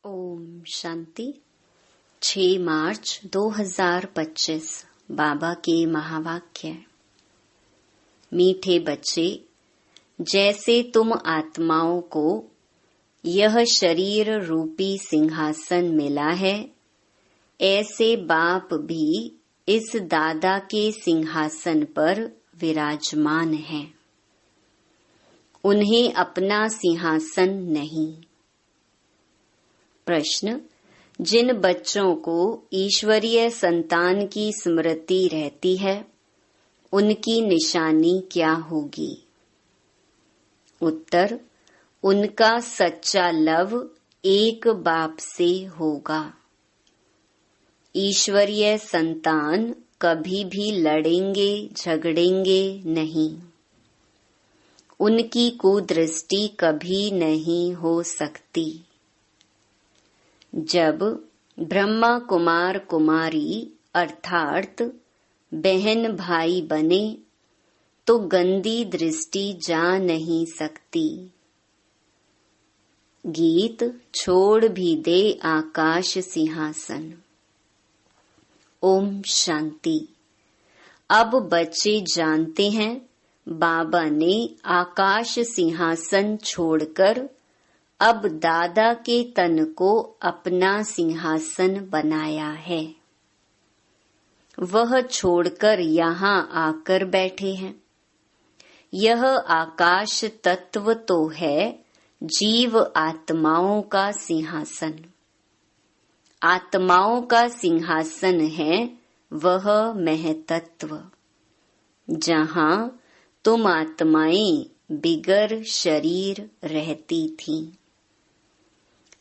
ओम शांति। 6 मार्च 2025 बाबा के महावाक्य। मीठे बच्चे, जैसे तुम आत्माओं को यह शरीर रूपी सिंहासन मिला है, ऐसे बाप भी इस दादा के सिंहासन पर विराजमान हैं। उन्हें अपना सिंहासन नहीं। प्रश्न: जिन बच्चों को ईश्वरीय संतान की स्मृति रहती है, उनकी निशानी क्या होगी? उत्तर: उनका सच्चा लव एक बाप से होगा। ईश्वरीय संतान कभी भी लड़ेंगे झगड़ेंगे नहीं। उनकी कुदृष्टि कभी नहीं हो सकती। जब ब्रह्मा कुमार कुमारी अर्थात बहन भाई बने तो गंदी दृष्टि जा नहीं सकती। गीत छोड़ भी दे आकाश सिंहासन। ओम शांति। अब बच्चे जानते हैं, बाबा ने आकाश सिंहासन छोड़कर अब दादा के तन को अपना सिंहासन बनाया है। वह छोड़कर यहाँ आकर बैठे हैं। यह आकाश तत्व तो है जीव आत्माओं का सिंहासन। आत्माओं का सिंहासन है वह महतत्व, जहाँ तुम आत्माएं बिगर शरीर रहती थीं।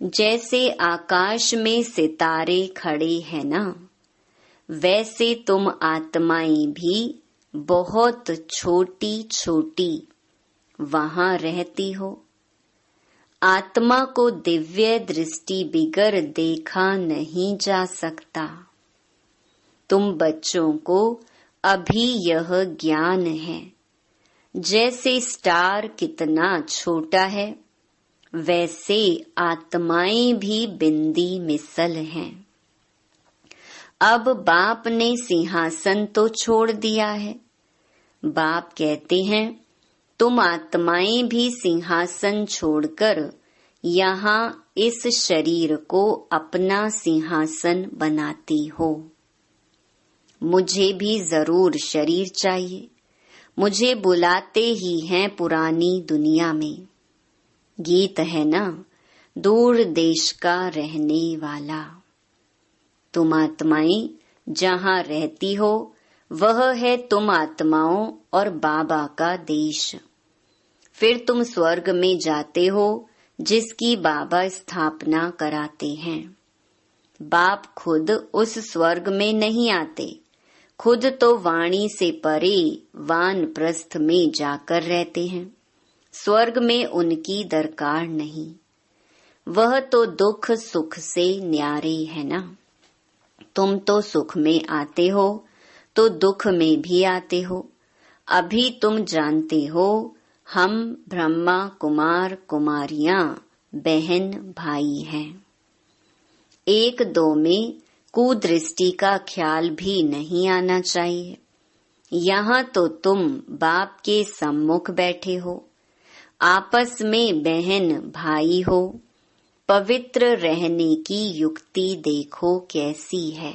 जैसे आकाश में सितारे खड़े हैं ना, वैसे तुम आत्माएं भी बहुत छोटी छोटी वहाँ रहती हो। आत्मा को दिव्य दृष्टि बिगर देखा नहीं जा सकता। तुम बच्चों को अभी यह ज्ञान है। जैसे स्टार कितना छोटा है, वैसे आत्माएं भी बिंदी मिसल हैं। अब बाप ने सिंहासन तो छोड़ दिया है। बाप कहते हैं, तुम आत्माएं भी सिंहासन छोड़कर यहाँ इस शरीर को अपना सिंहासन बनाती हो। मुझे भी जरूर शरीर चाहिए। मुझे बुलाते ही हैं पुरानी दुनिया में। गीत है ना, दूर देश का रहने वाला। तुम आत्माएं जहाँ रहती हो, वह है तुम आत्माओं और बाबा का देश। फिर तुम स्वर्ग में जाते हो, जिसकी बाबा स्थापना कराते हैं। बाप खुद उस स्वर्ग में नहीं आते। खुद तो वाणी से परे वानप्रस्थ में जाकर रहते हैं। स्वर्ग में उनकी दरकार नहीं। वह तो दुख सुख से न्यारे है ना। तुम तो सुख में आते हो तो दुख में भी आते हो। अभी तुम जानते हो, हम ब्रह्मा कुमार कुमारियां बहन भाई हैं। एक दो में कुदृष्टि का ख्याल भी नहीं आना चाहिए। यहाँ तो तुम बाप के सम्मुख बैठे हो। आपस में बहन भाई हो। पवित्र रहने की युक्ति देखो कैसी है।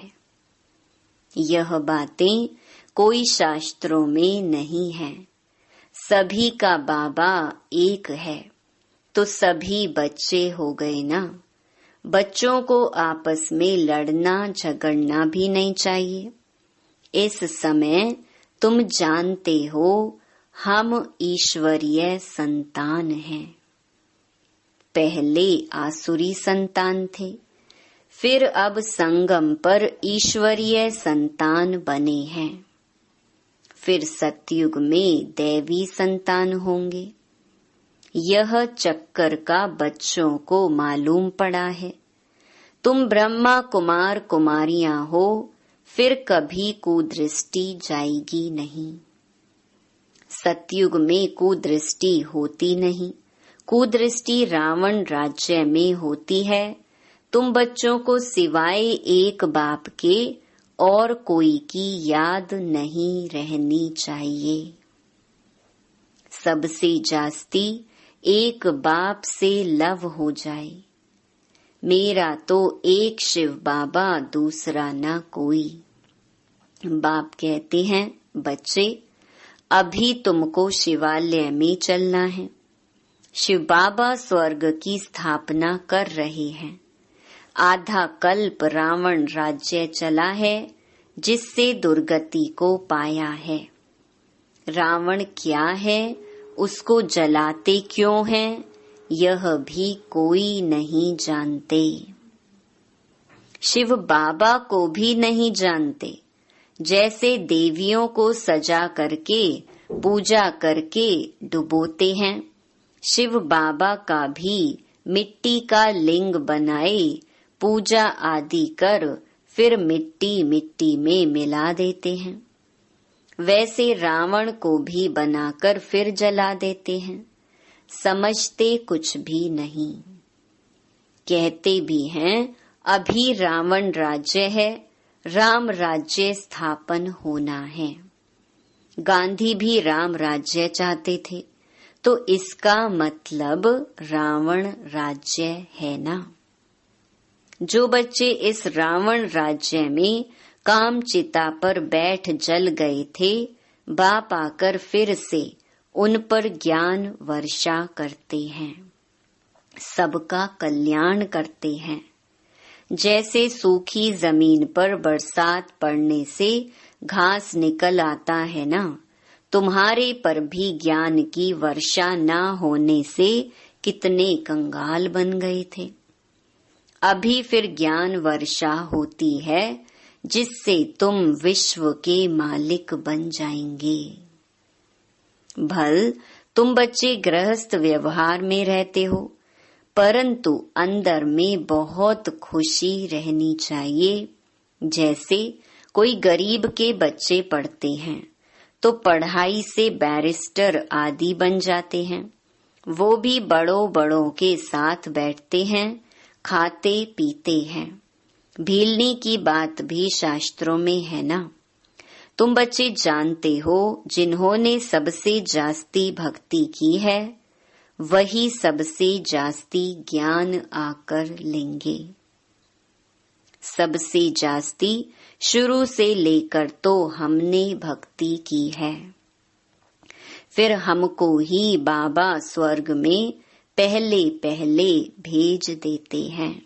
यह बातें कोई शास्त्रों में नहीं है। सभी का बाबा एक है, तो सभी बच्चे हो गए ना। बच्चों को आपस में लड़ना झगड़ना भी नहीं चाहिए। इस समय तुम जानते हो, हम ईश्वरीय संतान हैं। पहले आसुरी संतान थे, फिर अब संगम पर ईश्वरीय संतान बने हैं। फिर सतयुग में दैवी संतान होंगे। यह चक्कर का बच्चों को मालूम पड़ा है। तुम ब्रह्मा कुमार कुमारियां हो, फिर कभी कुदृष्टि जाएगी नहीं। सतयुग में कुदृष्टि होती नहीं। कुदृष्टि रावण राज्य में होती है, तुम बच्चों को सिवाय एक बाप के और कोई की याद नहीं रहनी चाहिए। सबसे जास्ती एक बाप से लव हो जाए। मेरा तो एक शिव बाबा, दूसरा ना कोई। बाप कहते हैं, बच्चे अभी तुमको शिवालय में चलना है। शिव बाबा स्वर्ग की स्थापना कर रहे हैं। आधा कल्प रावण राज्य चला है, जिससे दुर्गति को पाया है। रावण क्या है, उसको जलाते क्यों हैं, यह भी कोई नहीं जानते। शिव बाबा को भी नहीं जानते। जैसे देवियों को सजा करके पूजा करके डुबोते हैं, शिव बाबा का भी मिट्टी का लिंग बनाए पूजा आदि कर फिर मिट्टी मिट्टी में मिला देते हैं। वैसे रावण को भी बनाकर फिर जला देते हैं। समझते कुछ भी नहीं। कहते भी हैं अभी रावण राज्य है, राम राज्य स्थापन होना है। गांधी भी राम राज्य चाहते थे, तो इसका मतलब रावण राज्य है ना। जो बच्चे इस रावण राज्य में काम चिता पर बैठ जल गए थे, बाप आकर फिर से उन पर ज्ञान वर्षा करते हैं, सबका कल्याण करते हैं। जैसे सूखी जमीन पर बरसात पड़ने से घास निकल आता है ना, तुम्हारे पर भी ज्ञान की वर्षा न होने से कितने कंगाल बन गए थे। अभी फिर ज्ञान वर्षा होती है, जिससे तुम विश्व के मालिक बन जाएंगे। भल तुम बच्चे गृहस्थ व्यवहार में रहते हो, परंतु अंदर में बहुत खुशी रहनी चाहिए। जैसे कोई गरीब के बच्चे पढ़ते हैं तो पढ़ाई से बैरिस्टर आदि बन जाते हैं। वो भी बड़ों बड़ों के साथ बैठते हैं, खाते पीते हैं। भीलने की बात भी शास्त्रों में है ना। तुम बच्चे जानते हो, जिन्होंने सबसे जास्ती भक्ति की है वही सबसे जास्ती ज्ञान आकर लेंगे। सबसे जास्ती शुरू से लेकर तो हमने भक्ति की है। फिर हमको ही बाबा स्वर्ग में पहले पहले भेज देते हैं।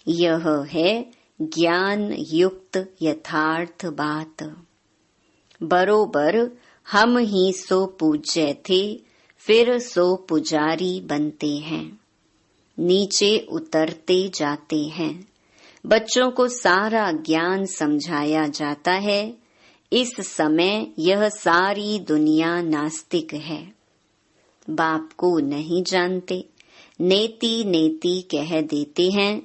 यह है ज्ञान युक्त यथार्थ बात। बरोबर हम ही सो पूज्य थे, फिर सो पुजारी बनते हैं। नीचे उतरते जाते हैं। बच्चों को सारा ज्ञान समझाया जाता है। इस समय यह सारी दुनिया नास्तिक है, बाप को नहीं जानते, नेति नेति कह देते हैं।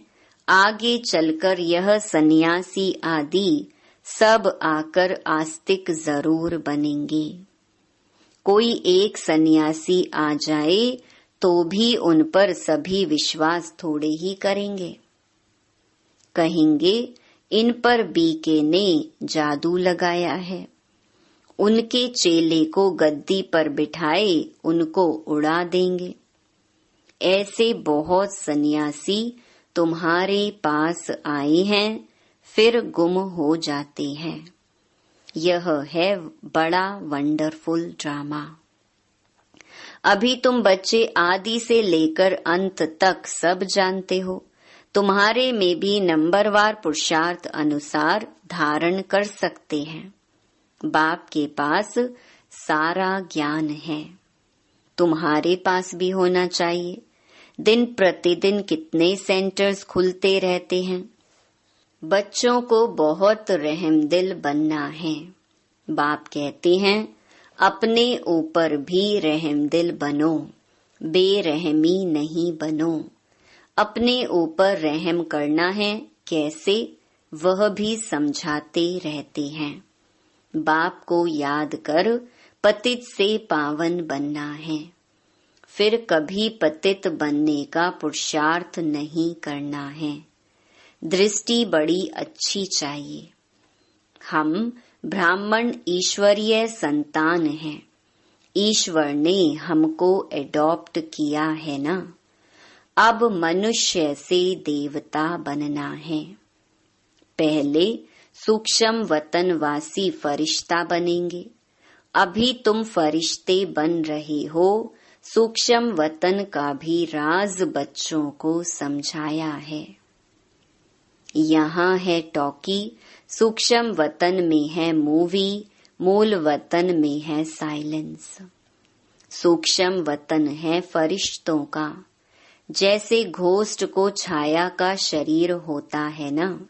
आगे चलकर यह सन्यासी आदि सब आकर आस्तिक जरूर बनेंगे। कोई एक सन्यासी आ जाए तो भी उन पर सभी विश्वास थोड़े ही करेंगे। कहेंगे इन पर बीके ने जादू लगाया है। उनके चेले को गद्दी पर बिठाए उनको उड़ा देंगे। ऐसे बहुत सन्यासी तुम्हारे पास आए हैं, फिर गुम हो जाते हैं। यह है बड़ा वंडरफुल ड्रामा। अभी तुम बच्चे आदि से लेकर अंत तक सब जानते हो। तुम्हारे में भी नंबरवार पुरुषार्थ अनुसार धारण कर सकते हैं। बाप के पास सारा ज्ञान है, तुम्हारे पास भी होना चाहिए। दिन प्रतिदिन कितने सेंटर्स खुलते रहते हैं। बच्चों को बहुत रहमदिल बनना है। बाप कहते हैं अपने ऊपर भी रहमदिल बनो, बेरहमी नहीं बनो। अपने ऊपर रहम करना है, कैसे वह भी समझाते रहते हैं। बाप को याद कर पतित से पावन बनना है। फिर कभी पतित बनने का पुरुषार्थ नहीं करना है। दृष्टि बड़ी अच्छी चाहिए। हम ब्राह्मण ईश्वरीय संतान हैं। ईश्वर ने हमको एडॉप्ट किया है ना। अब मनुष्य से देवता बनना है। पहले सूक्ष्म वतनवासी फरिश्ता बनेंगे। अभी तुम फरिश्ते बन रहे हो। सूक्ष्म वतन का भी राज बच्चों को समझाया है। यहाँ है टॉकी, सूक्ष्म वतन में है मूवी, मूल वतन में है साइलेंस। सूक्ष्म वतन है फरिश्तों का। जैसे घोस्ट को छाया का शरीर होता है ना,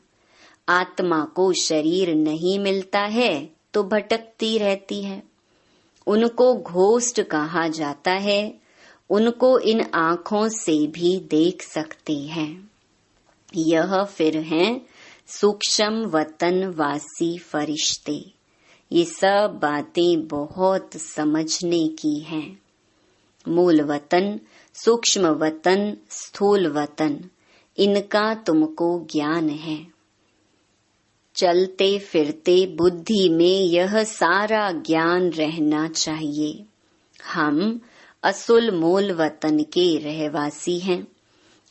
आत्मा को शरीर नहीं मिलता है तो भटकती रहती है। उनको घोस्ट कहा जाता है। उनको इन आँखों से भी देख सकते हैं। यह फिर हैं सूक्ष्म वतनवासी फरिश्ते। ये सब बातें बहुत समझने की हैं। मूल वतन, सूक्ष्म वतन, स्थूल वतन, इनका तुमको ज्ञान है। चलते फिरते बुद्धि में यह सारा ज्ञान रहना चाहिए। हम असुल मूल वतन के रहवासी हैं।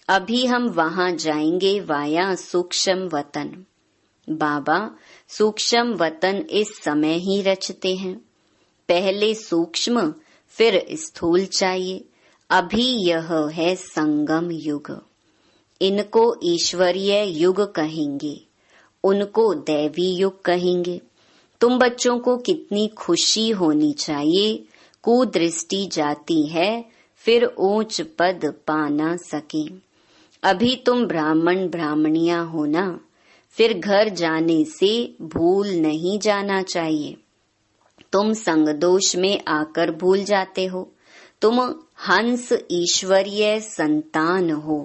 अभी हम वहां जाएंगे वाया सूक्ष्म वतन। बाबा सूक्ष्म वतन इस समय ही रचते हैं। पहले सूक्ष्म फिर स्थूल चाहिए। अभी यह है संगम युग। इनको ईश्वरीय युग कहेंगे, उनको दैवी युग कहेंगे। तुम बच्चों को कितनी खुशी होनी चाहिए। कुदृष्टि जाती है फिर ऊंच पद पा ना सके। अभी तुम ब्राह्मण ब्राह्मणियां हो ना, फिर घर जाने से भूल नहीं जाना चाहिए। तुम संगदोष में आकर भूल जाते हो। तुम हंस ईश्वरीय संतान हो।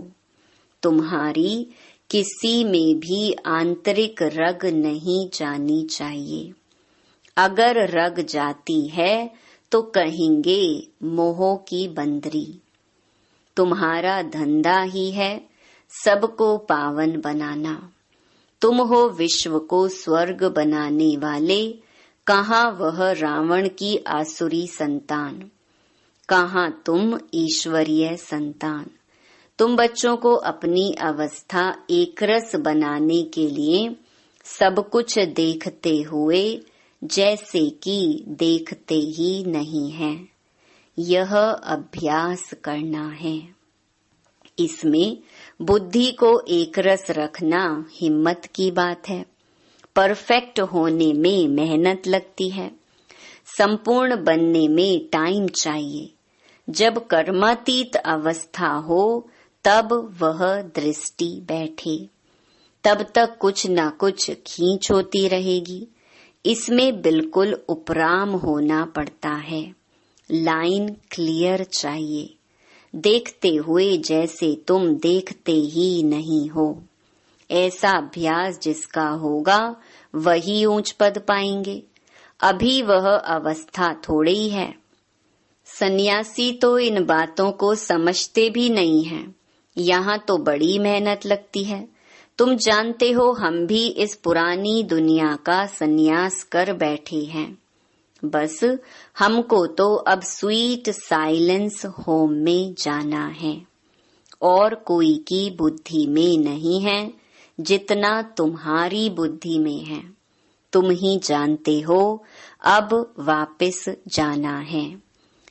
तुम्हारी किसी में भी आंतरिक रग नहीं जानी चाहिए। अगर रग जाती है तो कहेंगे मोह की बंदरी। तुम्हारा धंधा ही है सबको पावन बनाना। तुम हो विश्व को स्वर्ग बनाने वाले। कहाँ वह रावण की आसुरी संतान, कहाँ तुम ईश्वरीय संतान। तुम बच्चों को अपनी अवस्था एकरस बनाने के लिए सब कुछ देखते हुए जैसे कि देखते ही नहीं है, यह अभ्यास करना है। इसमें बुद्धि को एकरस रखना हिम्मत की बात है। परफेक्ट होने में मेहनत लगती है। संपूर्ण बनने में टाइम चाहिए। जब कर्मातीत अवस्था हो तब वह दृष्टि बैठे। तब तक कुछ न कुछ खींच होती रहेगी। इसमें बिल्कुल उपराम होना पड़ता है। लाइन क्लियर चाहिए। देखते हुए जैसे तुम देखते ही नहीं हो। ऐसा अभ्यास जिसका होगा वही ऊंच पद पाएंगे। अभी वह अवस्था थोड़ी है। सन्यासी तो इन बातों को समझते भी नहीं हैं। यहाँ तो बड़ी मेहनत लगती है। तुम जानते हो हम भी इस पुरानी दुनिया का सन्यास कर बैठे हैं। बस हमको तो अब स्वीट साइलेंस होम में जाना है। और कोई की बुद्धि में नहीं है जितना तुम्हारी बुद्धि में है। तुम ही जानते हो अब वापस जाना है।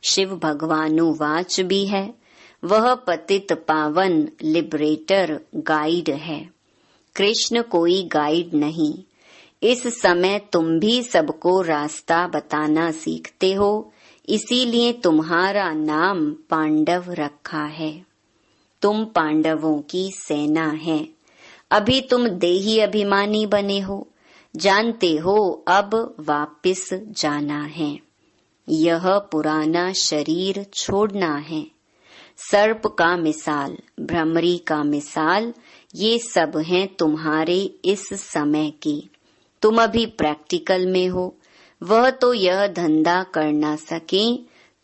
शिव भगवानुवाच भी है। वह पतित पावन लिबरेटर गाइड है। कृष्ण कोई गाइड नहीं। इस समय तुम भी सबको रास्ता बताना सीखते हो। इसीलिए तुम्हारा नाम पांडव रखा है। तुम पांडवों की सेना है। अभी तुम देही अभिमानी बने हो। जानते हो अब वापस जाना है। यह पुराना शरीर छोड़ना है। सर्प का मिसाल, भ्रमरी का मिसाल, ये सब हैं तुम्हारे इस समय के। तुम अभी प्रैक्टिकल में हो। वह तो यह धंधा कर ना सके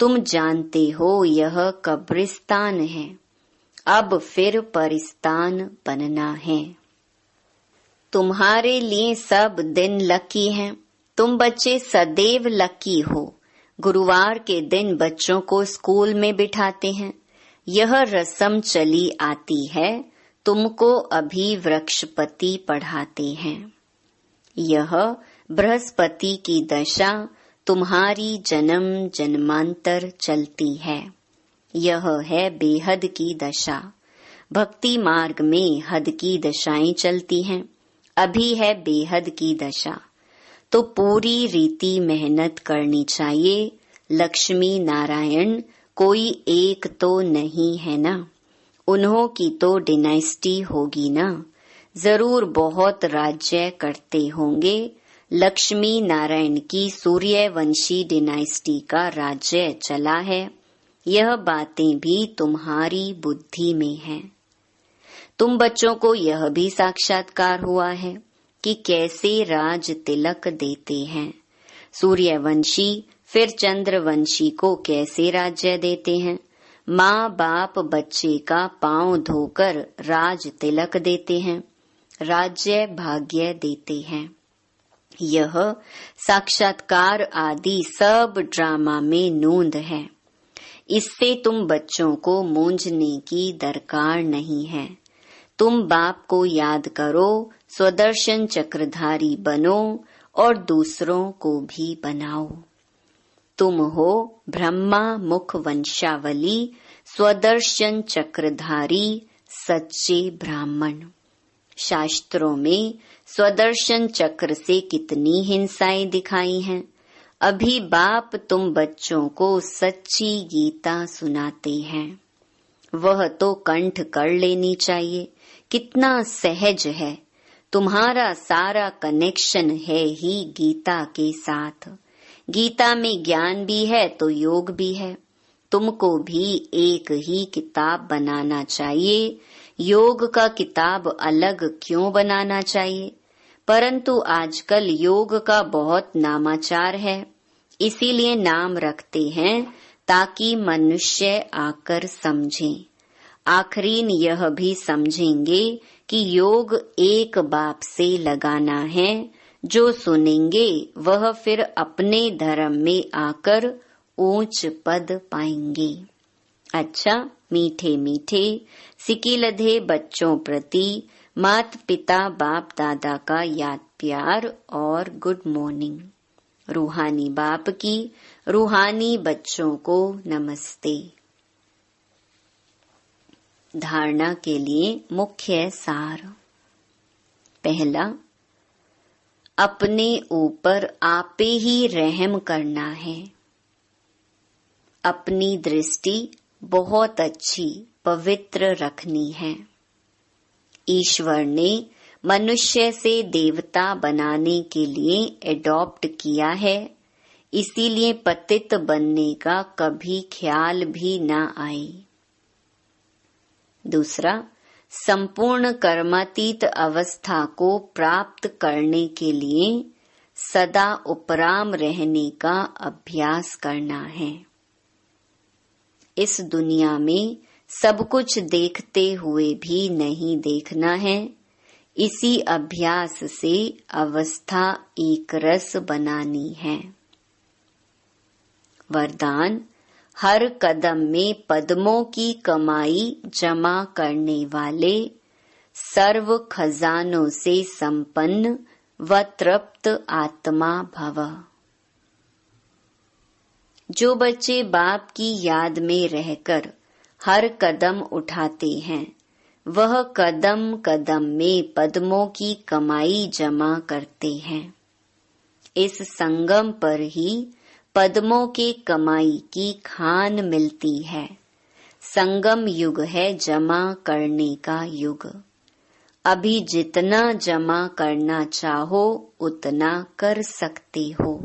तुम जानते हो यह कब्रिस्तान है, अब फिर परिस्तान बनना है। तुम्हारे लिए सब दिन लकी हैं, तुम बच्चे सदैव लकी हो। गुरुवार के दिन बच्चों को स्कूल में बिठाते हैं। यह रस्म चली आती है, तुमको अभी वृक्षपति पढ़ाते हैं। यह बृहस्पति की दशा तुम्हारी जन्म जन्मांतर चलती है। यह है बेहद की दशा। भक्ति मार्ग में हद की दशाएं चलती हैं, अभी है बेहद की दशा। तो पूरी रीति मेहनत करनी चाहिए। लक्ष्मी नारायण कोई एक तो नहीं है ना, उन्हों की तो डिनाइस्टी होगी ना, जरूर बहुत राज्य करते होंगे। लक्ष्मी नारायण की सूर्यवंशी डिनाइस्टी का राज्य चला है। यह बातें भी तुम्हारी बुद्धि में हैं। तुम बच्चों को यह भी साक्षात्कार हुआ है कि कैसे राज तिलक देते हैं। सूर्यवंशी फिर चंद्रवंशी को कैसे राज्य देते हैं। माँ बाप बच्चे का पांव धोकर राज तिलक देते हैं, राज्य भाग्य देते हैं। यह साक्षात्कार आदि सब ड्रामा में नूंद है। इससे तुम बच्चों को मूंझने की दरकार नहीं है। तुम बाप को याद करो, स्वदर्शन चक्रधारी बनो और दूसरों को भी बनाओ। तुम हो ब्रह्मा मुख वंशावली, स्वदर्शन चक्रधारी सच्चे ब्राह्मण। शास्त्रों में स्वदर्शन चक्र से कितनी हिंसाएं दिखाई हैं। अभी बाप तुम बच्चों को सच्ची गीता सुनाते हैं, वह तो कंठ कर लेनी चाहिए। कितना सहज है, तुम्हारा सारा कनेक्शन है ही गीता के साथ। गीता में ज्ञान भी है तो योग भी है। तुमको भी एक ही किताब बनाना चाहिए। योग का किताब अलग क्यों बनाना चाहिए? परंतु आजकल योग का बहुत नामाचार है, इसीलिए नाम रखते हैं ताकि मनुष्य आकर समझें। आखरीन यह भी समझेंगे कि योग एक बाप से लगाना है। जो सुनेंगे वह फिर अपने धर्म में आकर ऊंच पद पाएंगे। अच्छा, मीठे मीठे सिकिलधे बच्चों प्रति मात पिता बाप दादा का याद प्यार और गुड मॉर्निंग। रूहानी बाप की रूहानी बच्चों को नमस्ते। धारणा के लिए मुख्य सार। पहला, अपने ऊपर आपे ही रहम करना है। अपनी दृष्टि बहुत अच्छी पवित्र रखनी है। ईश्वर ने मनुष्य से देवता बनाने के लिए एडॉप्ट किया है, इसीलिए पतित बनने का कभी ख्याल भी न आए। दूसरा, संपूर्ण कर्मातीत अवस्था को प्राप्त करने के लिए सदा उपराम रहने का अभ्यास करना है। इस दुनिया में सब कुछ देखते हुए भी नहीं देखना है। इसी अभ्यास से अवस्था एक रस बनानी है। वरदान, हर कदम में पद्मों की कमाई जमा करने वाले, सर्व खजानों से संपन्न व तृप्त आत्मा भव। जो बच्चे बाप की याद में रहकर हर कदम उठाते हैं, वह कदम कदम में पद्मों की कमाई जमा करते हैं। इस संगम पर ही पद्मों के कमाई की खान मिलती है। संगम युग है जमा करने का युग। अभी जितना जमा करना चाहो उतना कर सकते हो।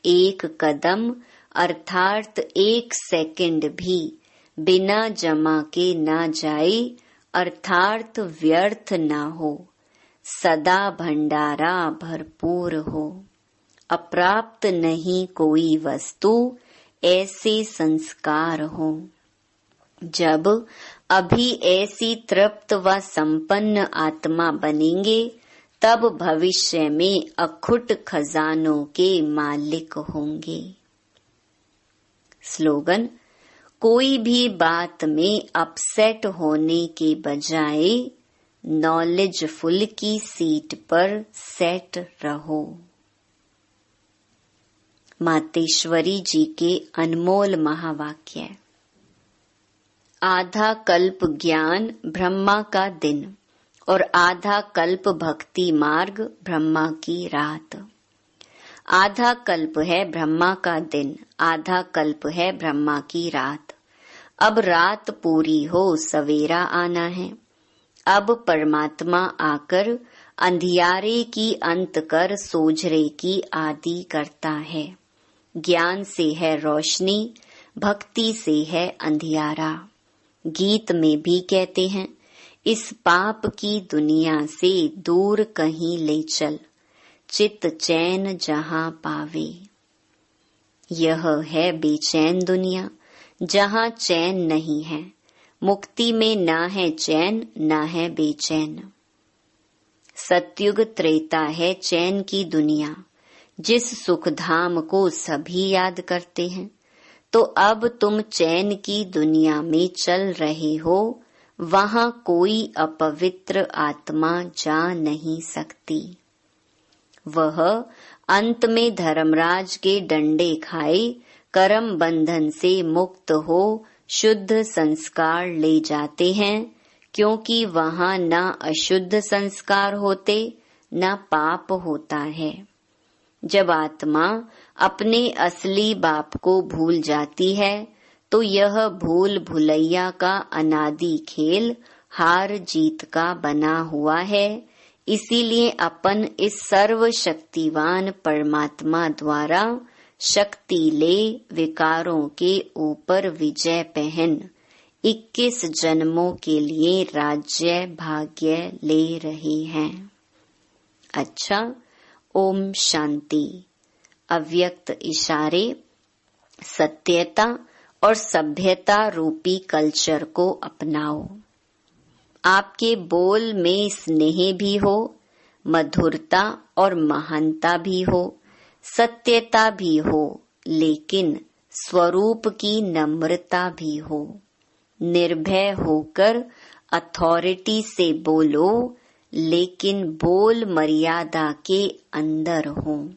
एक कदम अर्थात एक सेकंड भी बिना जमा के ना जाए, अर्थात व्यर्थ ना हो। सदा भंडारा भरपूर हो। अप्राप्त नहीं कोई वस्तु, ऐसे संस्कार हो। जब अभी ऐसी तृप्त व संपन्न आत्मा बनेंगे, तब भविष्य में अखुट खजानों के मालिक होंगे। स्लोगन: कोई भी बात में अपसेट होने के बजाय नॉलेजफुल की सीट पर सेट रहो। मातेश्वरी जी के अनमोल महावाक्य। आधा कल्प ज्ञान ब्रह्मा का दिन और आधा कल्प भक्ति मार्ग ब्रह्मा की रात। आधा कल्प है ब्रह्मा का दिन, आधा कल्प है ब्रह्मा की रात। अब रात पूरी हो सवेरा आना है। अब परमात्मा आकर अंधियारे की अंत कर सोझरे की आदि करता है। ज्ञान से है रोशनी, भक्ति से है अंधियारा। गीत में भी कहते हैं, इस पाप की दुनिया से दूर कहीं ले चल, चित चैन जहां पावे। यह है बेचैन दुनिया, जहां चैन नहीं है। मुक्ति में ना है चैन, ना है बेचैन। सतयुग त्रेता है चैन की दुनिया, जिस सुख धाम को सभी याद करते हैं। तो अब तुम चैन की दुनिया में चल रहे हो, वहां कोई अपवित्र आत्मा जा नहीं सकती। वह अंत में धर्मराज के डंडे खाए, कर्म बंधन से मुक्त हो शुद्ध संस्कार ले जाते हैं, क्योंकि वहां न अशुद्ध संस्कार होते, न पाप होता है। जब आत्मा अपने असली बाप को भूल जाती है, तो यह भूल भुलैया का अनादि खेल हार जीत का बना हुआ है। इसीलिए अपन इस सर्वशक्तिवान परमात्मा द्वारा शक्ति ले विकारों के ऊपर विजय पहन 21 जन्मों के लिए राज्य भाग्य ले रहे हैं। अच्छा, ओम शांति। अव्यक्त इशारे सत्यता और सभ्यता रूपी कल्चर को अपनाओ। आपके बोल में स्नेह भी हो, मधुरता और महानता भी हो, सत्यता भी हो, लेकिन स्वरूप की नम्रता भी हो। निर्भय होकर अथॉरिटी से बोलो, लेकिन बोल मर्यादा के अंदर हो।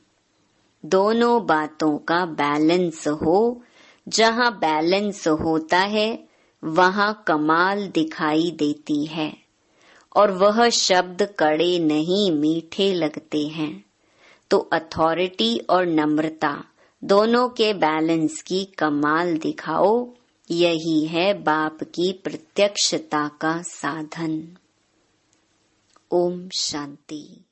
दोनों बातों का बैलेंस हो। जहाँ बैलेंस होता है, वहाँ कमाल दिखाई देती है, और वह शब्द कड़े नहीं मीठे लगते हैं। तो अथॉरिटी और नम्रता दोनों के बैलेंस की कमाल दिखाओ। यही है बाप की प्रत्यक्षता का साधन। ओम शांति।